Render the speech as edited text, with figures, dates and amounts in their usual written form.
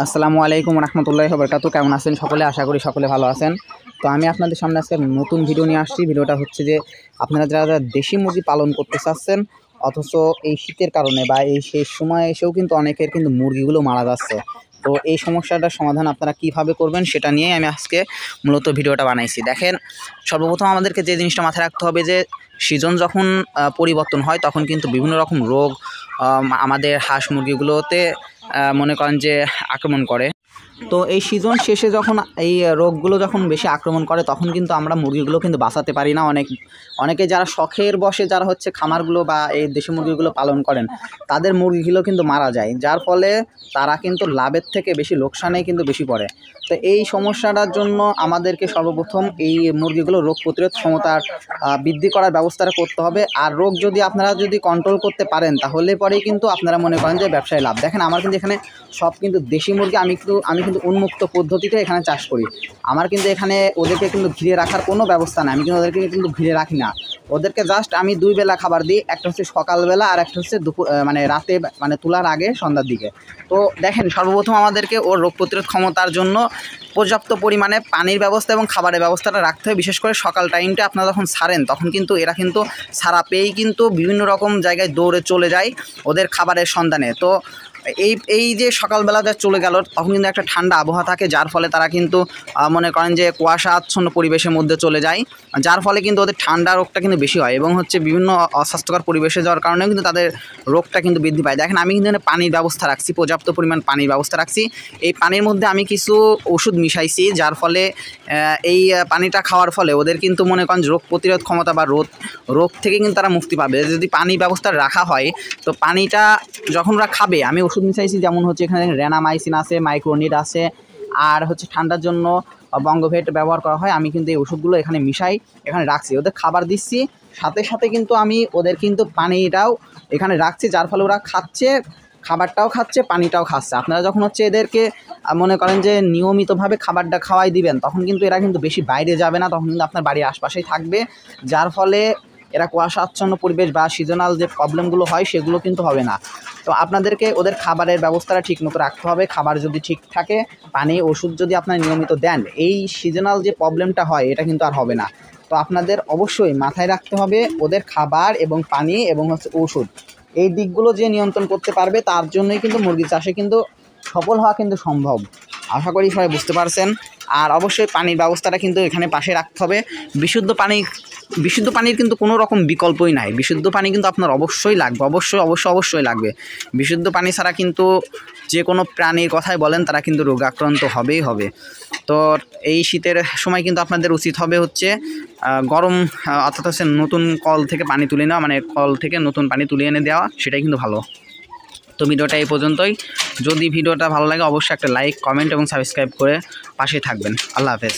আসসালামু আলাইকুম রহমতুল্লাহি ওয়া বারাকাতুহু। কেমন আছেন সকলে? আশা করি সকলে ভালো আছেন। তো আমি আপনাদের সামনে আজকে নতুন ভিডিও নিয়ে আসছি। ভিডিওটা হচ্ছে যে আপনারা যারা দেশি মুরগি পালন করতে চাচ্ছেন, অথচ এই শীতের কারণে বা এই শেষ সময়ে এসেও কিন্তু অনেকের কিন্তু মুরগিগুলো মারা যাচ্ছে। তো এই সমস্যাটার সমাধান আপনারা কীভাবে করবেন সেটা নিয়েই আমি আজকে মূলত ভিডিওটা বানাইছি। দেখেন, সর্বপ্রথম আমাদেরকে যে জিনিসটা মাথায় রাখতে হবে যে সিজন যখন পরিবর্তন হয় তখন কিন্তু বিভিন্ন রকম রোগ আমাদের হাঁস মুরগিগুলোতে মনে করেন যে আক্রমণ করে। তো এই সিজন শেষে যখন এই রোগগুলো যখন বেশি আক্রমণ করে তখন কিন্তু আমরা মুরগিগুলো কিন্তু বাঁচাতে পারি না। অনেকে যারা শখের বশে যারা হচ্ছে খামারগুলো বা এই দেশি মুরগিগুলো পালন করেন তাদের মুরগিগুলো কিন্তু মারা যায়, যার ফলে তারা কিন্তু লাভের থেকে বেশি লোকসানেই কিন্তু বেশি পড়ে। তো এই সমস্যাটার জন্য আমাদেরকে সর্বপ্রথম এই মুরগিগুলো রোগ প্রতিরোধ ক্ষমতার বৃদ্ধি করার ব্যবস্থাটা করতে হবে। আর রোগ যদি আপনারা কন্ট্রোল করতে পারেন তাহলে পরেই কিন্তু আপনারা মনে করেন যে ব্যবসায় লাভ। দেখেন, আমার কিন্তু এখানে সব কিন্তু দেশি মুরগি আমি কিন্তু উন্মুক্ত পদ্ধতিতে এখানে চাষ করি। আমার কিন্তু এখানে ওদেরকে কিন্তু ঘিরে রাখার কোনো ব্যবস্থা নেই। আমি কিন্তু ওদেরকে কিন্তু ঘিরে রাখি না। ওদেরকে জাস্ট আমি 2 বেলা খাবার দিই, একটা হচ্ছে সকালবেলা আর একটা হচ্ছে দুপুর মানে রাতে, মানে তোলার আগে সন্ধ্যার দিকে। তো দেখেন, সর্বপ্রথম আমাদেরকে ওর রোগ প্রতিরোধ ক্ষমতার জন্য পর্যাপ্ত পরিমাণে পানির ব্যবস্থা এবং খাবারের ব্যবস্থাটা রাখতে হবে। বিশেষ করে সকাল টাইমটা আপনারা যখন ছাড়েন তখন কিন্তু এরা কিন্তু ছাড়া পেয়েই কিন্তু বিভিন্ন রকম জায়গায় দৌড়ে চলে যায় ওদের খাবারের সন্ধানে। তো এই যে সকালবেলা যা চলে গেল তখন কিন্তু একটা ঠান্ডা আবহাওয়া থাকে, যার ফলে তারা কিন্তু মনে করেন যে কুয়াশা আচ্ছন্ন পরিবেশের মধ্যে চলে যায়, যার ফলে কিন্তু ওদের ঠান্ডা রোগটা কিন্তু বেশি হয় এবং হচ্ছে বিভিন্ন অস্বাস্থ্যকর পরিবেশে যাওয়ার কারণেও কিন্তু তাদের রোগটা কিন্তু বৃদ্ধি পায়। দেখেন, আমি কিন্তু পানির ব্যবস্থা রাখছি, পর্যাপ্ত পরিমাণ পানির ব্যবস্থা রাখছি। এই পানির মধ্যে আমি কিছু ওষুধ মিশাইছি, যার ফলে এই পানিটা খাওয়ার ফলে ওদের কিন্তু মনে করেন রোগ প্রতিরোধ ক্ষমতা বা রোগ থেকে কিন্তু তারা মুক্তি পাবে যদি পানি ব্যবস্থা রাখা হয়। তো পানিটা যখন ওরা খাবে, আমি ওষুধ মিশাইছি, যেমন হচ্ছে এখানে রেনামাইসিন আছে, মাইক্রোনিট আছে, আর হচ্ছে ঠান্ডার জন্য বঙ্গভেট ব্যবহার করা হয়। আমি কিন্তু এই ওষুধগুলো এখানে মিশাই, এখানে রাখছি, ওদের খাবার দিচ্ছি, সাথে সাথে কিন্তু আমি ওদের কিন্তু পানিটাও এখানে রাখছি, যার ফলে ওরা খাচ্ছে, খাবারটাও খাচ্ছে, পানিটাও খাচ্ছে। আপনারা যখন হচ্ছে এদেরকে মনে করেন যে নিয়মিতভাবে খাবারটা খাওয়াই দিবেন তখন কিন্তু এরা কিন্তু বেশি বাইরে যাবে না, তখন কিন্তু আপনার বাড়ির আশপাশেই থাকবে, যার ফলে এরা কুয়াশা আচ্ছন্ন পরিবেশ বা সিজনাল যে প্রবলেমগুলো হয় সেগুলো কিন্তু হবে না। তো আপনাদেরকে ওদের খাবারের ব্যবস্থাটা ঠিক মতো রাখতে হবে। খাবার যদি ঠিক থাকে, পানি ওষুধ যদি আপনারা নিয়মিত দেন, এই সিজনাল যে প্রবলেমটা হয় এটা কিন্তু আর হবে না। তো আপনাদের অবশ্যই মাথায় রাখতে হবে ওদের খাবার এবং পানি এবং হচ্ছে ওষুধ, এই দিকগুলো যে নিয়ন্ত্রণ করতে পারবে তার জন্যই কিন্তু মুরগি চাষে কিন্তু সফল হওয়া কিন্তু সম্ভব। আশা করি সবাই বুঝতে পারছেন। আর অবশ্যই পানির ব্যবস্থাটা কিন্তু এখানে পাশে রাখতে হবে। বিশুদ্ধ পানির কিন্তু কোনো রকম বিকল্পই নাই। বিশুদ্ধ পানি কিন্তু আপনার অবশ্যই লাগবে, অবশ্যই লাগবে। বিশুদ্ধ পানি ছাড়া কিন্তু যে কোনো প্রাণীর কথাই বলেন তারা কিন্তু রোগাক্রান্ত হবেই হবে। তো এই শীতের সময় কিন্তু আপনাদের উচিত হবে হচ্ছে গরম অর্থাৎ হচ্ছে নতুন কল থেকে পানি তুলে নেওয়া, মানে কল থেকে নতুন পানি তুলে এনে দেওয়া, সেটাই কিন্তু ভালো। তো ভিডিওটা এই পর্যন্তই। যদি ভিডিওটা ভালো লাগে অবশ্যই একটা লাইক, কমেন্ট এবং সাবস্ক্রাইব করে পাশে থাকবেন। আল্লাহ হাফেজ।